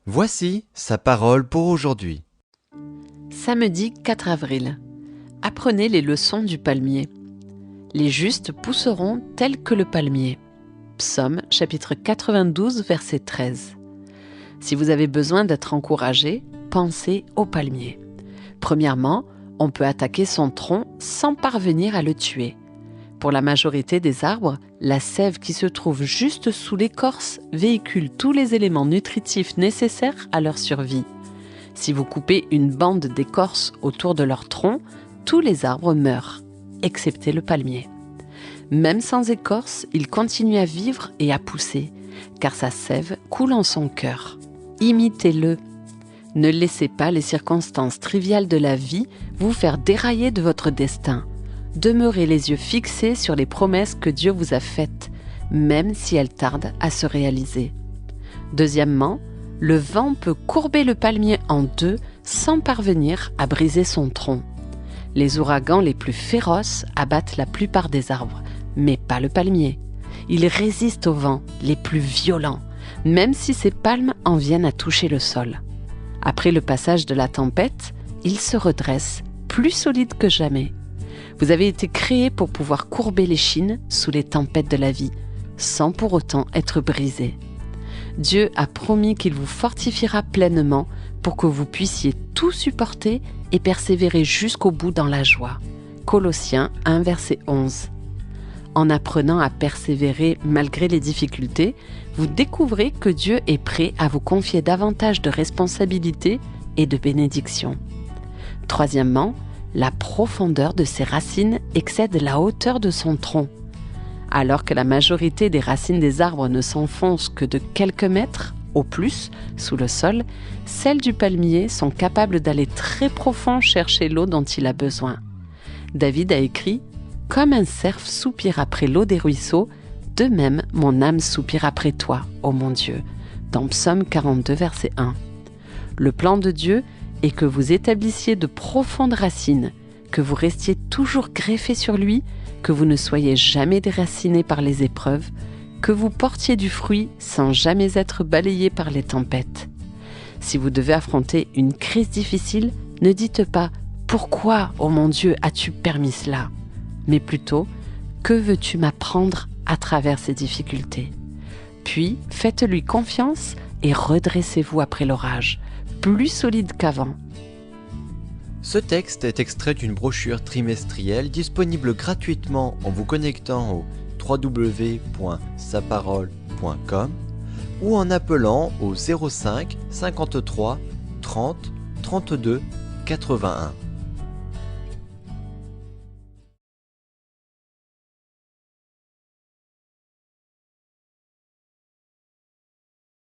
Voici sa parole pour aujourd'hui. Samedi 4 avril. Apprenez les leçons du palmier. Les justes pousseront tels que le palmier. Psaume chapitre 92 verset 13. Si vous avez besoin d'être encouragé, pensez au palmier. Premièrement, on peut attaquer son tronc sans parvenir à le tuer. Pour la majorité des arbres, la sève qui se trouve juste sous l'écorce véhicule tous les éléments nutritifs nécessaires à leur survie. Si vous coupez une bande d'écorce autour de leur tronc, tous les arbres meurent, excepté le palmier. Même sans écorce, il continue à vivre et à pousser, car sa sève coule en son cœur. Imitez-le. Ne laissez pas les circonstances triviales de la vie vous faire dérailler de votre destin. Demeurez les yeux fixés sur les promesses que Dieu vous a faites, même si elles tardent à se réaliser. Deuxièmement, le vent peut courber le palmier en deux sans parvenir à briser son tronc. Les ouragans les plus féroces abattent la plupart des arbres, mais pas le palmier. Il résiste aux vents les plus violents, même si ses palmes en viennent à toucher le sol. Après le passage de la tempête, il se redresse, plus solide que jamais. Vous avez été créé pour pouvoir courber l'échine sous les tempêtes de la vie, sans pour autant être brisé. Dieu a promis qu'il vous fortifiera pleinement pour que vous puissiez tout supporter et persévérer jusqu'au bout dans la joie. Colossiens 1, verset 11. En apprenant à persévérer malgré les difficultés, vous découvrez que Dieu est prêt à vous confier davantage de responsabilités et de bénédictions. Troisièmement, la profondeur de ses racines excède la hauteur de son tronc. Alors que la majorité des racines des arbres ne s'enfoncent que de quelques mètres, au plus, sous le sol, celles du palmier sont capables d'aller très profond chercher l'eau dont il a besoin. David a écrit « Comme un cerf soupire après l'eau des ruisseaux, de même mon âme soupire après toi, ô mon Dieu » dans Psaume 42, verset 1. Le plan de Dieu est que vous établissiez de profondes racines, que vous restiez toujours greffé sur lui, que vous ne soyez jamais déraciné par les épreuves, que vous portiez du fruit sans jamais être balayé par les tempêtes. Si vous devez affronter une crise difficile, ne dites pas « Pourquoi, ô mon Dieu, as-tu permis cela ?» mais plutôt « Que veux-tu m'apprendre à travers ces difficultés ?» Puis, faites-lui confiance et redressez-vous après l'orage, plus solide qu'avant. Ce texte est extrait d'une brochure trimestrielle disponible gratuitement en vous connectant au www.saparole.com ou en appelant au 05 53 30 32 81.